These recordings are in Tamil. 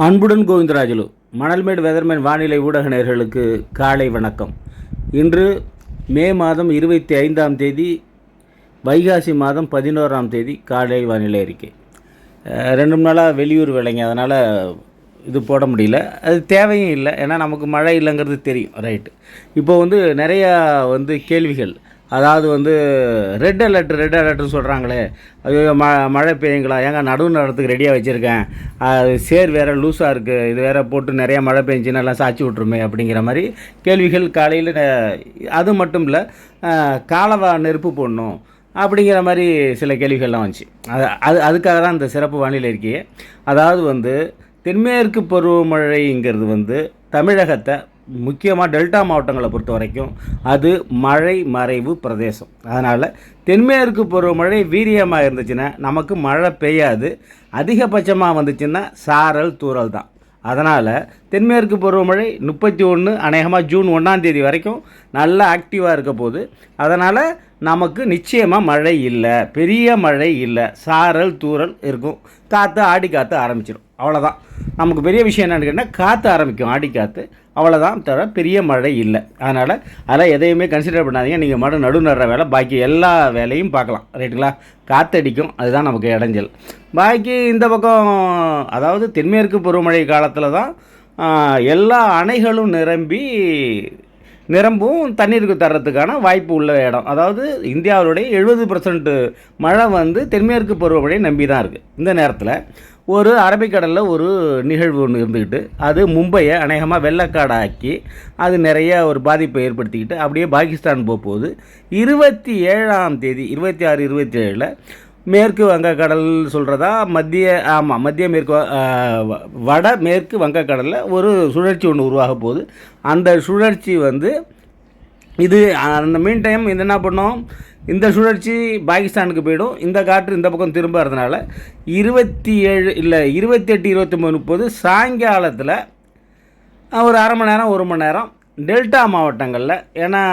அன்புடன் கோவிந்தராஜலு. மணல்மேடு வெதர்மேன் வானிலை ஊடக நேயர்களுக்கு காலை வணக்கம். இன்று மே மாதம் 25ஆம் தேதி, வைகாசி மாதம் 11ஆம் தேதி காலை வானிலை அறிக்கை. 2 நாளாக வெளியூர் வேலைங்க, அதனால் இது போட முடியல. அது தேவையும் இல்லை, ஏன்னா நமக்கு மழை இல்லைங்கிறது தெரியும். ரைட்டு. இப்போ நிறையா கேள்விகள், அதாவது ரெட் அலர்ட்னு சொல்கிறாங்களே, ஐயோ மழை பெய்யுங்களா, ஏங்க நடுவு நேரத்துக்கு ரெடியாக வச்சுருக்கேன், அது சேர் வேறு லூஸாக இருக்குது, இது வேறு போட்டு நிறையா மழை பெஞ்சுன்னா எல்லாம் சாய்ச்சி விட்ருமே அப்படிங்கிற மாதிரி கேள்விகள் காலையில். அது மட்டும் இல்லை, காலவா நெருப்பு போடணும் அப்படிங்கிற மாதிரி சில கேள்விகள்லாம் வந்துச்சு. அதுக்காக தான் இந்த சிறப்பு வானிலை இருக்கையே. அதாவது தென்மேற்கு பருவமழைங்கிறது தமிழகத்தை, முக்கியமாக டெல்டா மாவட்டங்களை பொறுத்த வரைக்கும் அது மழை மறைவு பிரதேசம். அதனால் தென்மேற்கு பருவமழை வீரியமாக இருந்துச்சுன்னா நமக்கு மழை பெய்யாது. அதிகபட்சமாக வந்துச்சுன்னா சாரல் தூறல் தான். அதனால் தென்மேற்கு பருவமழை 31 அநேகமாக ஜூன் 1ஆம் தேதி வரைக்கும் நல்லா ஆக்டிவாக இருக்க போகுது. அதனால் நமக்கு நிச்சயமாக மழை இல்லை, பெரிய மழை இல்லை, சாரல் தூறல் இருக்கும். காற்று ஆடி காற்று ஆரம்பிச்சிடும், அவ்வளோதான். நமக்கு பெரிய விஷயம் என்னென்னு கேட்டால் காற்று ஆரம்பிக்கும், ஆடி காற்று, அவ்வளோதான். தவிர பெரிய மழை இல்லை. அதனால் அதெல்லாம் எதையுமே கன்சிடர் பண்ணாதீங்க. நீங்கள் மட்டும் நடு நடுற வேலை, பாக்கி எல்லா வேலையும் பார்க்கலாம். ரைட்டுங்களா? காற்றடிக்கும், அதுதான் நமக்கு இடைஞ்சல். பாக்கி இந்த பக்கம், அதாவது தென்மேற்கு பருவமழை காலத்தில் தான் எல்லா அணைகளும் நிரம்பும் தண்ணீருக்கு தர்றதுக்கான வாய்ப்பு உள்ள இடம். அதாவது இந்தியாவுடைய 70% மழை தென்மேற்கு பருவமழையை நம்பி தான் இருக்குது. இந்த நேரத்தில் ஒரு அரபிக்கடலில் ஒரு நிகழ்வு ஒன்று இருந்துக்கிட்டு, அது மும்பையை அநேகமாக வெள்ளக்காடாக்கி அது நிறைய ஒரு பாதிப்பை ஏற்படுத்திக்கிட்டு அப்படியே பாகிஸ்தான் போகுது. 27ஆம் தேதி 26, 27 மேற்கு வங்கக்கடல் சொல்கிறதா, மத்திய மேற்கு வட மேற்கு வங்கக்கடலில் ஒரு சுழற்சி ஒன்று உருவாக போகுது. அந்த சுழற்சி இது அந்த மீன் டைம் இது என்ன பண்ணோம், இந்த சுழற்சி பாகிஸ்தானுக்கு போயிடும். இந்த காற்று இந்த பக்கம் திரும்புறதுனால 27 இல்லை 28, 29, 30 சாயங்காலத்தில் ஒரு அரை மணி நேரம் 1 மணி நேரம் டெல்டா மாவட்டங்களில், ஏன்னா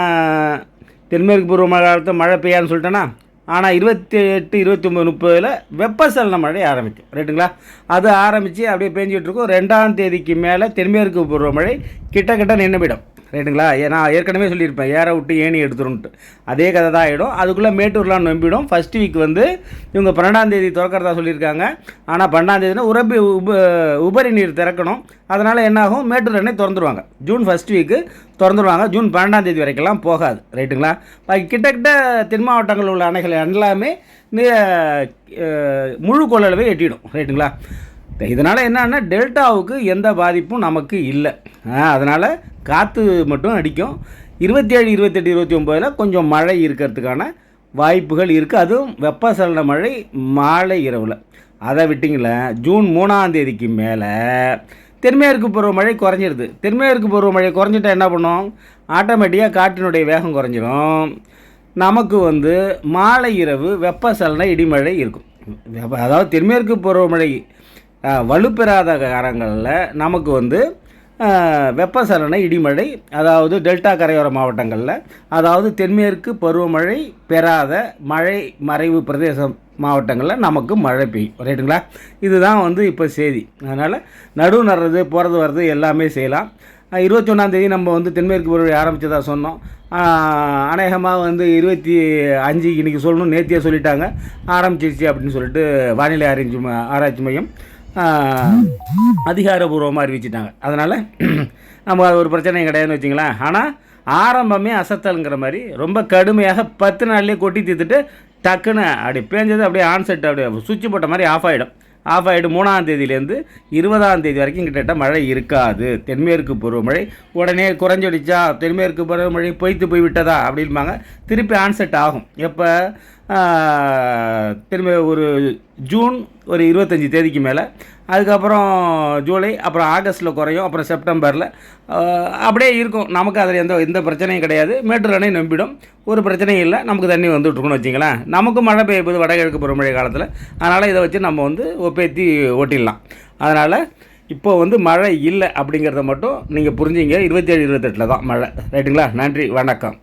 தென்மேற்கு பருவமழை காலத்தில் மழை பெய்யான்னு சொல்லிட்டேன்னா, ஆனால் 28, 29, 30 வெப்பசலன மழை ஆரம்பிக்கும். ரைட்டுங்களா? அது ஆரம்பித்து அப்படியே பெஞ்சிகிட்ருக்கும். 2ஆம் தேதிக்கு மேலே தென்மேற்கு பருவமழை கிட்ட நின்று போயிடும். ரைட்டுங்களா? நான் ஏற்கனவே சொல்லியிருப்பேன், ஏற விட்டு ஏணி எடுத்துருன்ட்டு. அதே கதை தான் ஆகிடும். அதுக்குள்ளே மேட்டூர்லாம் நம்பிடும். ஃபஸ்ட் வீக் இவங்க 12ஆம் தேதி திறக்கிறதா சொல்லியிருக்காங்க. ஆனால் 12ஆம் தேதினா உபரி நீர் திறக்கணும். அதனால் என்னாகும், மேட்டூர் அணை திறந்துருவாங்க. ஜூன் ஃபஸ்ட் வீக்கு திறந்துருவாங்க. ஜூன் 12ஆம் தேதி வரைக்கெல்லாம் போகாது. ரைட்டுங்களா? கிட்டத்தட்ட தென் மாவட்டங்களில் உள்ள அணைகள் எல்லாமே முழு கொள்ளளவை எட்டிடும். ரைட்டுங்களா? இதனால் என்னன்னா, டெல்டாவுக்கு எந்த பாதிப்பும் நமக்கு இல்லை. அதனால் காற்று மட்டும் அடிக்கும். 27, 28, 29 கொஞ்சம் மழை இருக்கிறதுக்கான வாய்ப்புகள் இருக்குது. அதுவும் வெப்பசலன மழை மாலை இரவில். அதை விட்டிங்கள, ஜூன் 3ஆம் தேதிக்கு மேலே தென்மேற்கு பருவமழை குறைஞ்சிருது. தென்மேற்கு பருவமழை குறைஞ்சிட்டா என்ன பண்ணும், ஆட்டோமேட்டிக்காக காற்றினுடைய வேகம் குறைஞ்சிரும். நமக்கு மாலை இரவு வெப்பசலன இடிமழை இருக்கும். அதாவது தென்மேற்கு பருவமழை வலுப்பெறாத காலங்களில் நமக்கு வெப்பசலன இடிமழை, அதாவது டெல்டா கரையோர மாவட்டங்களில், அதாவது தென்மேற்கு பருவமழை பெறாத மழை மறைவு பிரதேச மாவட்டங்களில் நமக்கு மழை பெய்யும். ரைட்டுங்களா? இதுதான் இப்போ செய்தி. அதனால் நடுவு நடுறது, போகிறது வர்றது எல்லாமே செய்யலாம். 21ஆம் தேதி நம்ம தென்மேற்கு பருவமழை ஆரம்பித்ததாக சொன்னோம். அநேகமாக 25 இன்றைக்கி சொல்லணும், நேத்தியே சொல்லிட்டாங்க ஆரம்பிச்சிருச்சு அப்படின்னு சொல்லிட்டு வானிலை ஆராய்ச்சி மையம் அதிகாரபூர்வமாக அறிவிச்சிட்டாங்க. அதனால் நம்ம அது ஒரு பிரச்சனையும் கிடையாதுன்னு வச்சிங்களேன். ஆனால் ஆரம்பமே அசத்தல்ங்கிற மாதிரி ரொம்ப கடுமையாக 10 நாள்லேயே கொட்டி தீர்த்துட்டு டக்குன்னு அப்படி பேஞ்சது அப்படியே ஆன்செட் அப்படியே சுவிட்ச் போட்ட மாதிரி ஆஃப் ஆகிடும். 3ஆம் தேதியிலேருந்து 20ஆம் தேதி வரைக்கும் கிட்டத்தட்ட மழை இருக்காது. தென்மேற்கு பருவமழை உடனே குறைஞ்சிடுச்சா, தென்மேற்கு பருவமழை பொய்த்து போய் விட்டதா அப்படிம்பாங்க. திருப்பி ஆன்செட் ஆகும். எப்போ, திரும்ப ஒரு ஜூன் ஒரு 25 தேதிக்கு மேலே, அதுக்கப்புறம் ஜூலை, அப்புறம் ஆகஸ்ட்டில் குறையும், அப்புறம் செப்டம்பரில் அப்படியே இருக்கும். நமக்கு அதில் எந்த பிரச்சனையும் கிடையாது. மேட்டூர் அணை நம்பிடும், ஒரு பிரச்சனையும் இல்லை. நமக்கு தண்ணி வந்துட்டுருக்குன்னு வச்சிங்களேன். நமக்கும் மழை பெய்யும்போது வடகிழக்கு பருவமழை காலத்தில். அதனால் இதை வச்சு நம்ம ஒப்பேற்றி ஓட்டிடலாம். அதனால் இப்போ மழை இல்லை அப்படிங்கிறத மட்டும் நீங்கள் புரிஞ்சிங்க. 27, 28 தான் மழை. ரைட்டுங்களா? நன்றி, வணக்கம்.